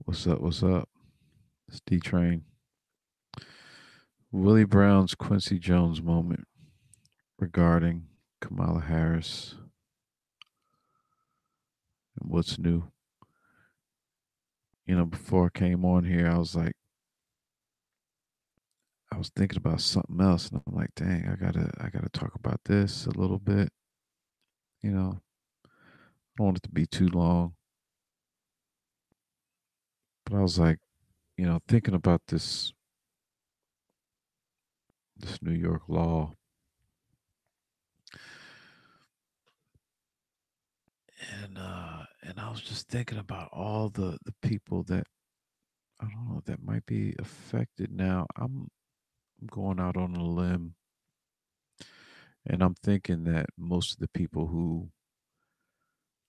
What's up? What's up? It's D Train. Willie Brown's Quincy Jones moment regarding Kamala Harris and what's new. Before I came on here, I was thinking about something else, and I'm like, dang, I gotta talk about this a little bit. I don't want it to be too long, but I was like, thinking about this New York law, and I was just thinking about all the people that I don't know that might be affected now. I'm going out on a limb, and I'm thinking that most of the people who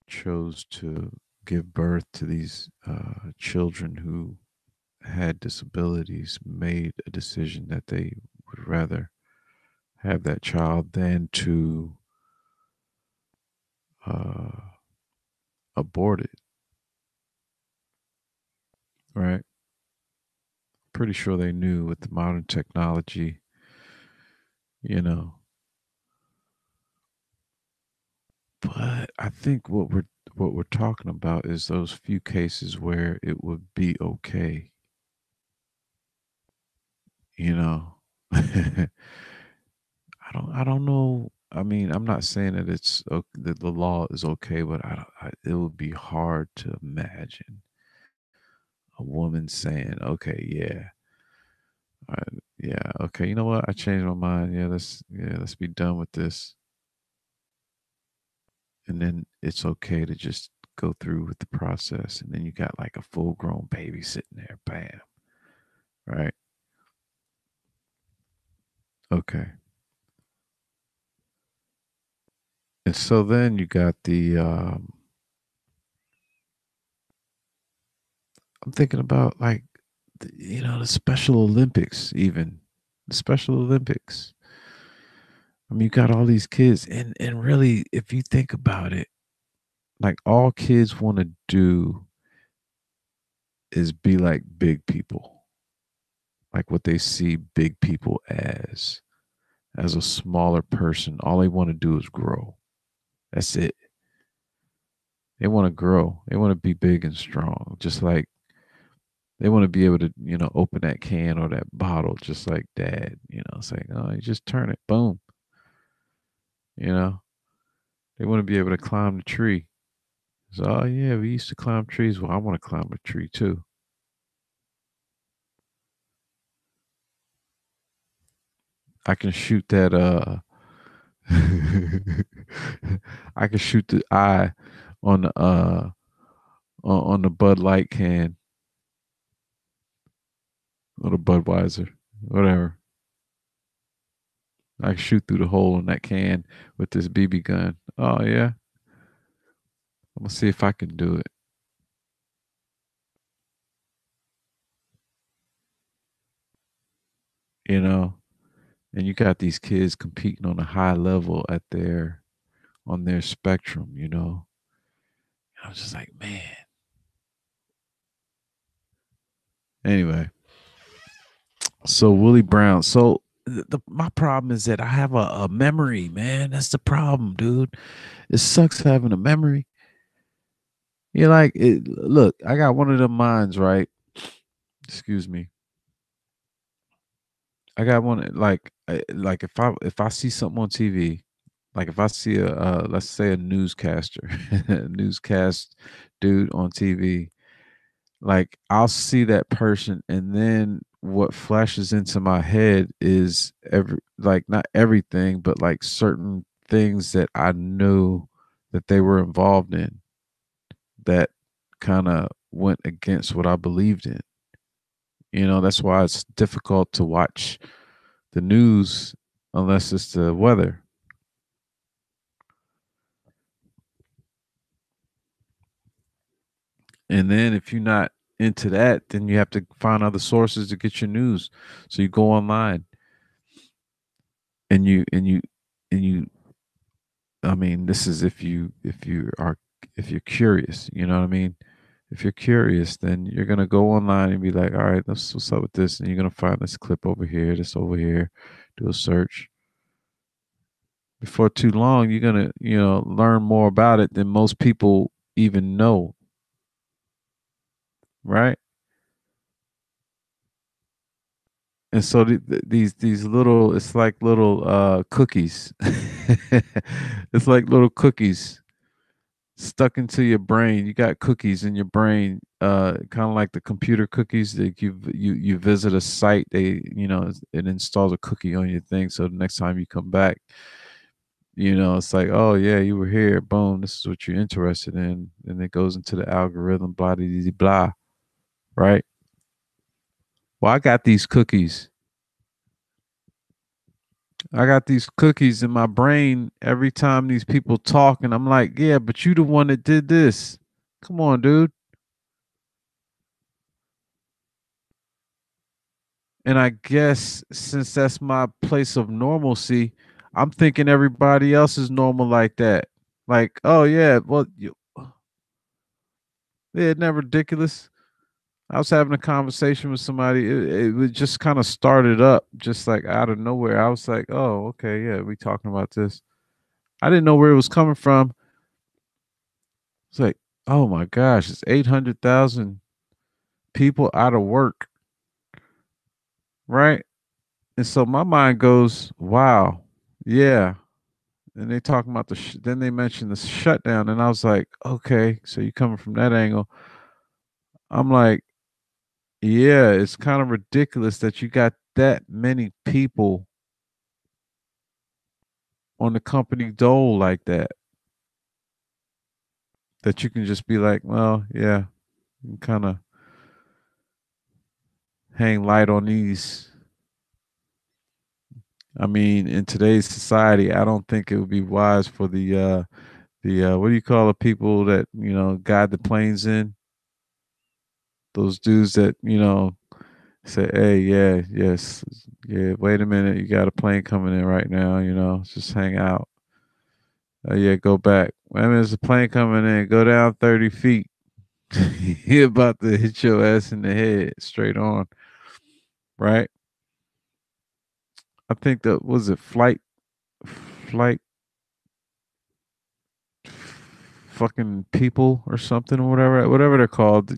chose to give birth to these children who had disabilities made a decision that they would rather have that child than to uh, abort it, right? Pretty sure they knew with the modern technology, you know. But I think what we're talking about is those few cases where it would be okay, you know. I don't know. I mean, I'm not saying that that the law is okay, but it would be hard to imagine a woman saying, "Okay, I, yeah, okay, you know what? I changed my mind. Let's be done with this." And then it's okay to just go through with the process, and then you got like a full-grown baby sitting there, bam, right? Okay. And so then you got I'm thinking about like the Special Olympics, even the Special Olympics. I mean, you got all these kids, and really, if you think about it, like all kids want to do is be like big people, like what they see big people as a smaller person. All they want to do is grow. That's it. They want to grow. They want to be big and strong, just like they want to be able to, open that can or that bottle, just like dad, saying, oh, you just turn it, boom, you know. They want to be able to climb the tree. So, oh yeah, we used to climb trees. Well, I want to climb a tree too. I can shoot that I can shoot the eye on the on the Bud Light can or the Budweiser, whatever. I can shoot through the hole in that can with this BB gun. Oh yeah. I'm gonna see if I can do it, you know. And you got these kids competing on a high level on their spectrum. I was just like, man. Anyway, so Willie Brown. So my problem is that I have a memory, man. That's the problem, dude. It sucks having a memory. You're like, look, I got one of them minds, right? Excuse me. I got one like if I see something on TV, like if I see a let's say a newscaster, a newscast dude on TV, like I'll see that person, and then what flashes into my head is not everything, but like certain things that I know that they were involved in that kind of went against what I believed in. That's why it's difficult to watch the news unless it's the weather. And then if you're not into that, then you have to find other sources to get your news. So you go online and you I mean, this is if you're curious, you know what I mean? If you're curious, then you're gonna go online and be like, all right, what's up with this, and you're gonna find this clip over here, this over here, do a search. Before too long, you're gonna, learn more about it than most people even know, right? And so these little, it's like little cookies. It's like little cookies stuck into your brain. You got cookies in your brain, kind of like the computer cookies that you visit a site, it installs a cookie on your thing. So the next time you come back, it's like, oh yeah, you were here. Boom, this is what you're interested in, and it goes into the algorithm. Blah blah blah, blah, right? Well, I got these cookies. I got these cookies in my brain every time these people talk, and I'm like, yeah, but you the one that did this. Come on, dude. And I guess since that's my place of normalcy, I'm thinking everybody else is normal like that. Like, oh yeah, well, yeah, isn't that ridiculous? I was having a conversation with somebody. It just kind of started up, just like out of nowhere. I was like, oh, okay, yeah, we talking about this. I didn't know where it was coming from. It's like, oh my gosh, it's 800,000 people out of work, right? And so my mind goes, wow, yeah. And they talking about then they mentioned the shutdown, and I was like, okay, so you coming from that angle. I'm like, yeah, it's kind of ridiculous that you got that many people on the company dole like that, that you can just be like, well, yeah, kind of hang light on these. I mean, in today's society, I don't think it would be wise for the what do you call the people that guide the planes in? Those dudes that say, hey, yeah, yes, yeah. Wait a minute, you got a plane coming in right now. Just hang out. Yeah, go back. Wait a minute, there's a plane coming in. Go down 30 feet. He about to hit your ass in the head straight on, right? I think that was it. Flight fucking people or something or whatever they're called.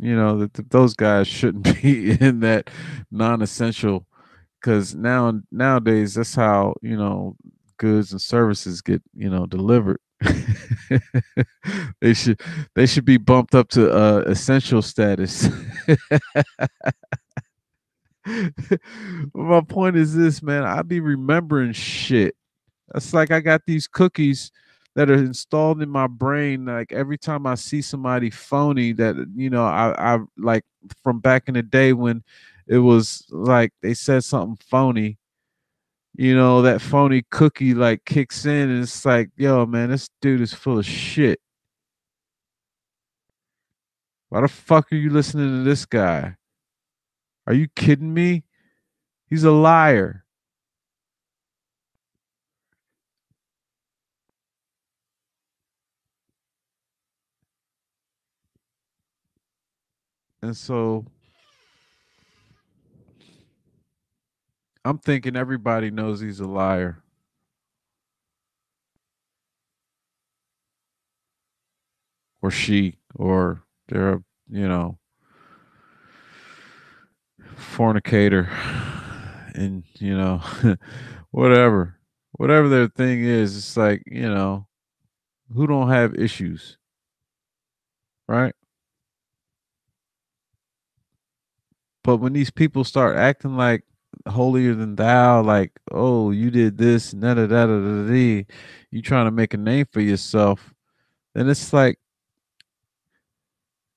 Those guys shouldn't be in that non-essential, because nowadays that's how goods and services get delivered. they should they should be bumped up to essential status. My point is this, man. I be remembering shit. It's like I got these cookies that are installed in my brain. Like every time I see somebody phony, that I like from back in the day when it was like they said something phony. That phony cookie like kicks in, and it's like, yo, man, this dude is full of shit. Why the fuck are you listening to this guy? Are you kidding me? He's a liar. And so I'm thinking everybody knows he's a liar, or she, or they're you know fornicator, and whatever whatever their thing is. It's like, who don't have issues, right? But when these people start acting like holier than thou, like, oh, you did this and da, you trying to make a name for yourself, then it's like,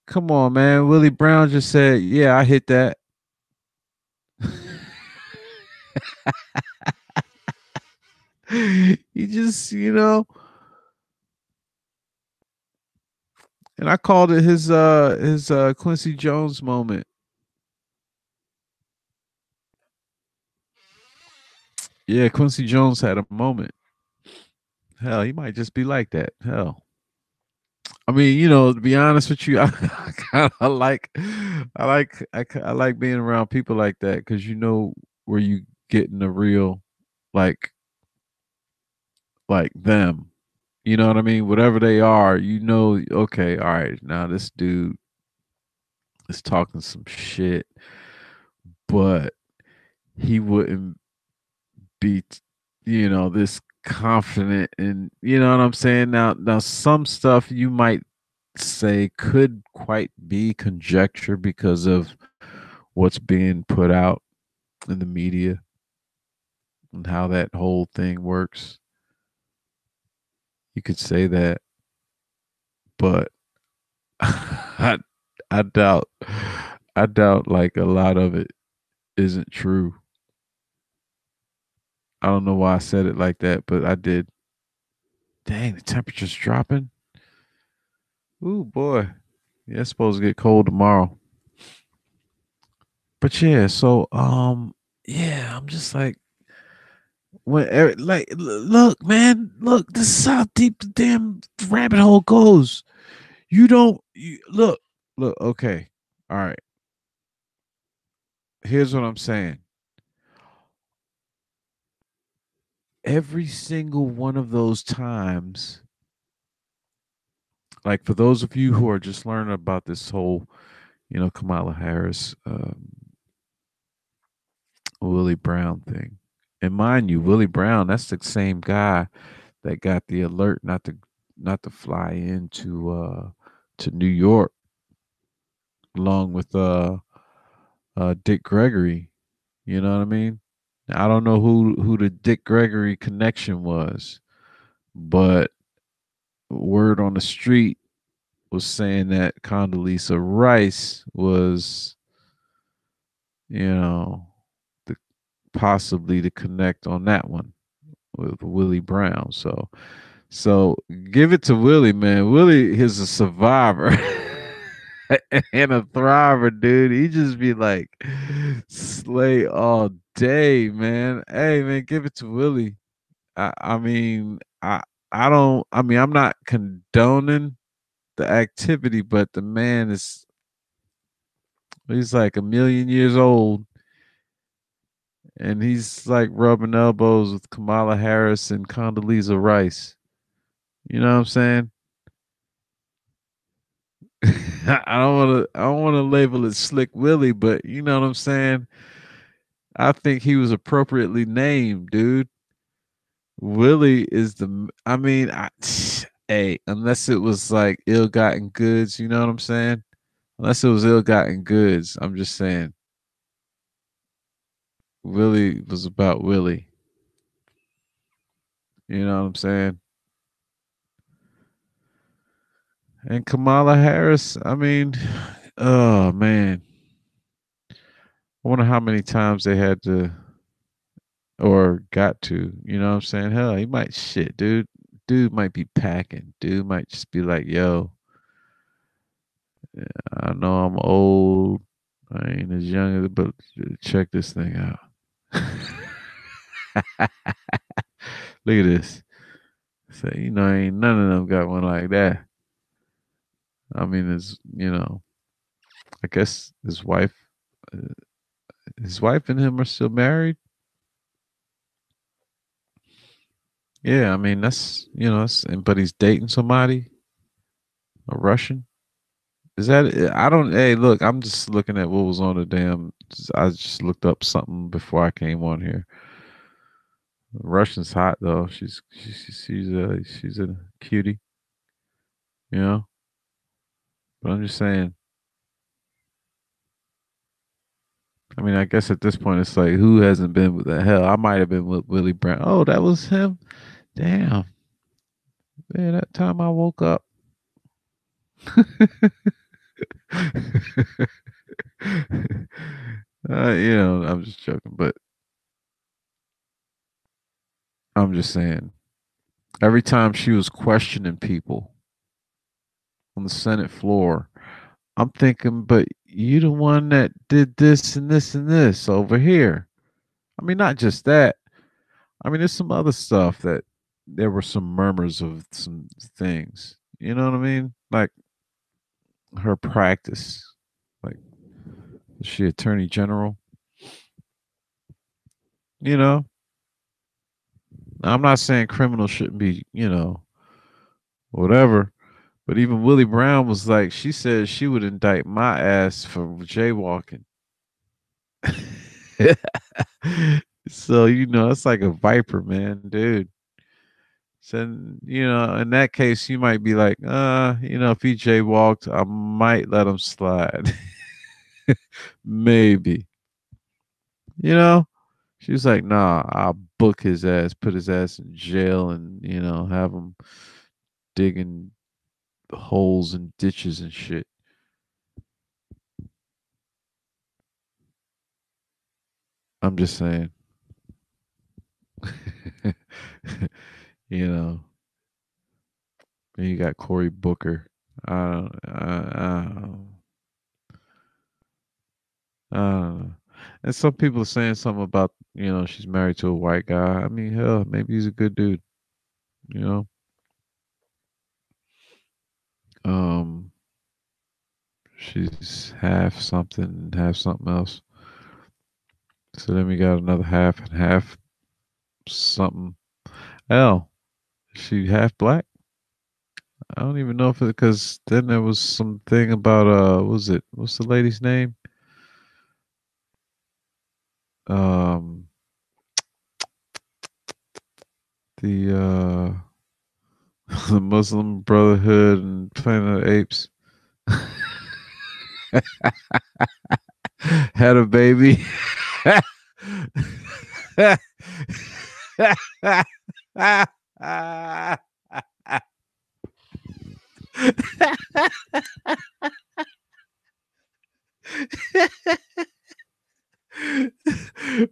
come on, man. Willie Brown just said, yeah, I hit that. He just, and I called it his Quincy Jones moment. Yeah, Quincy Jones had a moment. Hell, he might just be like that. Hell. I mean, to be honest with you, I kind of I like being around people like that because where you getting the real, like them. You know what I mean? Whatever they are, okay, all right, now this dude is talking some shit, but he wouldn't be, this confident, and you know what I'm saying? Now some stuff you might say could quite be conjecture because of what's being put out in the media and how that whole thing works. You could say that, but I I doubt like a lot of it isn't true. I don't know why I said it like that, but I did. Dang, the temperature's dropping. Ooh boy. Yeah, it's supposed to get cold tomorrow. But yeah, so yeah, I'm just like look, man, look, this is how deep the damn rabbit hole goes. You don't you look, okay. All right. Here's what I'm saying. Every single one of those times, like for those of you who are just learning about this whole, Kamala Harris, Willie Brown thing. And mind you, Willie Brown, that's the same guy that got the alert not to fly into to New York along with Dick Gregory. You know what I mean? I don't know who the Dick Gregory connection was, but word on the street was saying that Condoleezza Rice was, you know, the, possibly to connect on that one with Willie Brown. So give it to Willie, man. Willie is a survivor and a thriver, dude. He just be like slay all day, man. Hey, man, give it to Willie. I mean, I don't. I mean, I'm not condoning the activity, but the man he's like a million years old, and he's like rubbing elbows with Kamala Harris and Condoleezza Rice. You know what I'm saying? I don't want to label it Slick Willie, but you know what I'm saying? I think he was appropriately named, dude. Willie is I mean, hey, unless it was like ill-gotten goods, you know what I'm saying? Unless it was ill-gotten goods, I'm just saying Willie was about Willie. You know what I'm saying? And Kamala Harris, I mean, oh man, I wonder how many times they had to or got to. You know what I'm saying? Hell, he might shit, dude. Dude might be packing. Dude might just be like, yo, I know I'm old. I ain't as young as, but check this thing out. Look at this. So, ain't none of them got one like that. I mean, I guess uh, his wife and him are still married. Yeah, I mean, but he's dating somebody, a Russian. Is that I don't hey look, I'm just looking at what was on the damn I just looked up something before I came on here. Russian's hot though. She's a cutie, you know? But I'm just saying, I mean, I guess at this point it's like who hasn't been with the hell? I might have been with Willie Brown. Oh, that was him? Damn. Man, that time I woke up. I'm just joking, but I'm just saying. Every time she was questioning people on the Senate floor, I'm thinking, but you the one that did this and this and this over here. I mean, not just that. I mean, there's some other stuff that there were some murmurs of some things. You know what I mean? Like her practice. Like, is she attorney general? You know, I'm not saying criminals shouldn't be, whatever. But even Willie Brown was like, she said she would indict my ass for jaywalking. So, it's like a viper, man, dude. So, in that case, you might be like, if he jaywalked, I might let him slide. Maybe. You know? She was like, nah, I'll book his ass, put his ass in jail, and, have him digging holes and ditches and shit. I'm just saying. you know, and you got Cory Booker. I don't know. And some people are saying something about, she's married to a white guy. I mean, hell, maybe he's a good dude, you know? Um, she's half something, half something else. So then we got another half and half something. Hell, she half black? I don't even know if it because then there was some thing about what was it? What's the lady's name? Um the the Muslim Brotherhood and Planet of the Apes had a baby.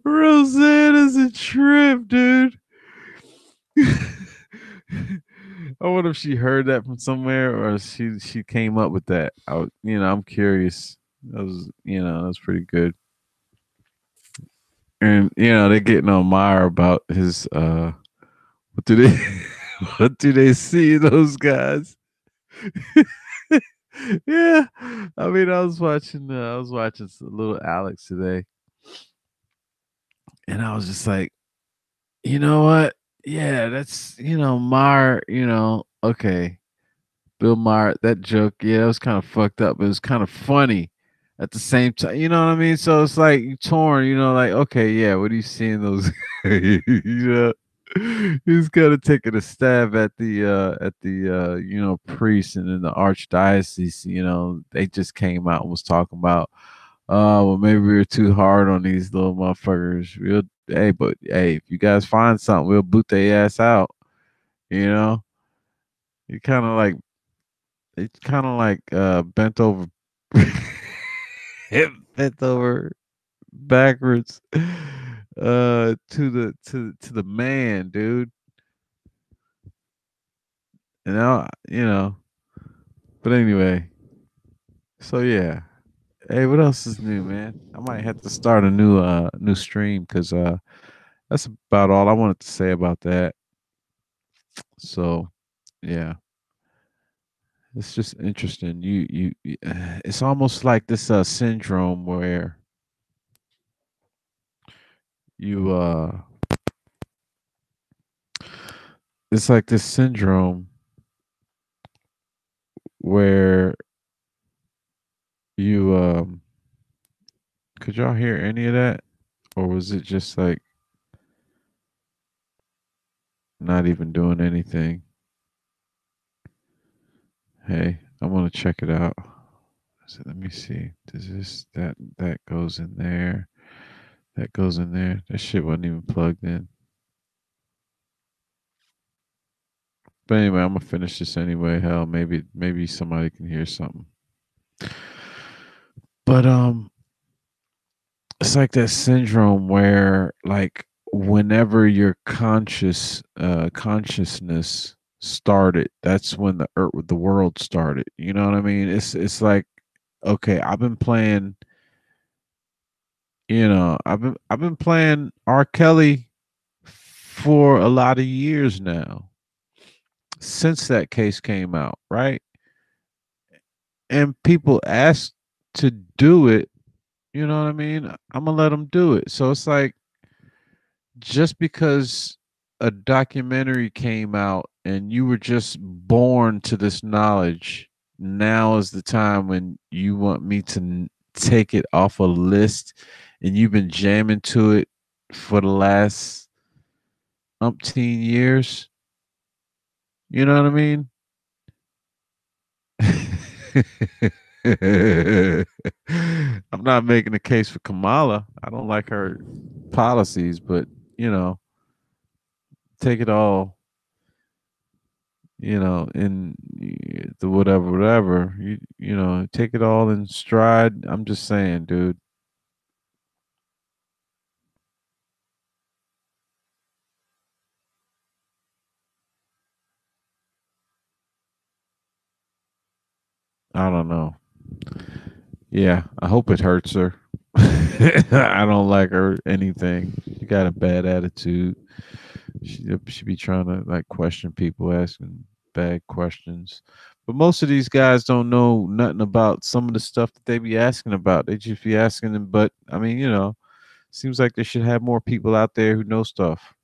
Roseanne is a trip, dude. I wonder if she heard that from somewhere or she came up with that. I'm curious. That was pretty good. And they're getting on Meyer about his what do they what do they see in those guys? Yeah. I mean, I was watching little Alex today and I was just like, you know what? Yeah, that's Meyer, okay. Bill Maher, that joke, yeah, it was kind of fucked up, but it was kind of funny at the same time. You know what I mean? So it's like you torn, like, okay, yeah, what are you seeing those he's kind of taking a stab at the priest and in the archdiocese, they just came out and was talking about well maybe we were too hard on these little motherfuckers. But hey, if you guys find something, we'll boot their ass out, you know? You kind of like it's kind of like bent over bent over backwards to the man, dude. And now, but anyway, so yeah. Hey, what else is new, man? I might have to start a new stream cuz that's about all I wanted to say about that. So, yeah. It's just interesting. It's almost like this syndrome where you it's like this syndrome where you could y'all hear any of that or was it just like not even doing anything? Hey, I'm gonna check it out. So let me see. Does this that goes in there? That goes in there. That shit wasn't even plugged in. But anyway, I'm gonna finish this anyway. Hell, maybe somebody can hear something. But it's like that syndrome where like whenever your consciousness started, that's when the world started. You know what I mean? It's like okay, I've been playing R. Kelly for a lot of years now. since that case came out, right? And people asked to do it, you know what I mean? I'm gonna let them do it. So it's like just because a documentary came out and you were just born to this knowledge, now is the time when you want me to take it off a list, and you've been jamming to it for the last umpteen years. You know what I mean? I'm not making a case for Kamala. I don't like her policies, but you know, take it all, in the whatever, take it all in stride. I'm just saying, dude. I don't know. Yeah, I hope it hurts her. I don't like her anything. She got a bad attitude. She be trying to like question people, asking bad questions. But most of these guys don't know nothing about some of the stuff that they be asking about. They just be asking them. But I mean, seems like they should have more people out there who know stuff.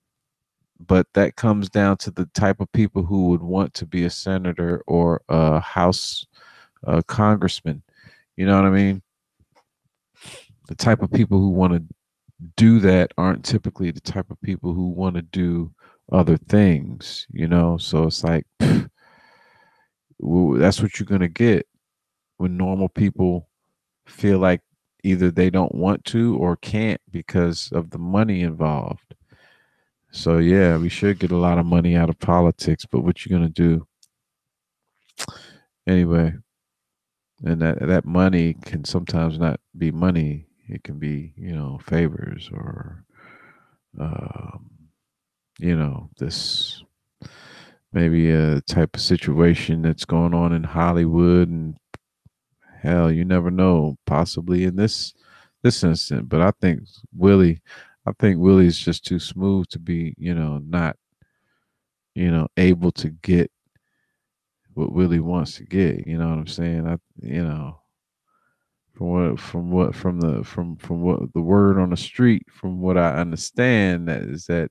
But that comes down to the type of people who would want to be a senator or a house congressman. You know what I mean? The type of people who want to do that aren't typically the type of people who want to do other things. So it's like, well, that's what you're going to get when normal people feel like either they don't want to or can't because of the money involved. So yeah, we should get a lot of money out of politics, but what you gonna do anyway? And that money can sometimes not be money. It can be, favors or um, this maybe a type of situation that's going on in Hollywood, and hell, you never know. Possibly in this instant, but I think Willie's just too smooth to be, not, able to get what Willie wants to get. You know what I'm saying? From what the word on the street, from what I understand, that is that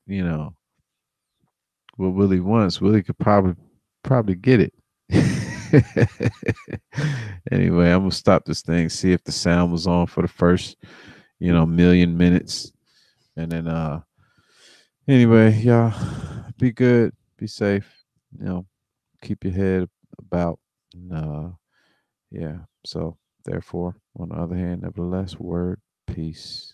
what Willie wants, Willie could probably get it. Anyway, I'm gonna stop this thing, see if the sound was on for the first, million minutes, and then anyway, y'all be good, be safe, keep your head about, and, yeah. So therefore, on the other hand, nevertheless, word, peace.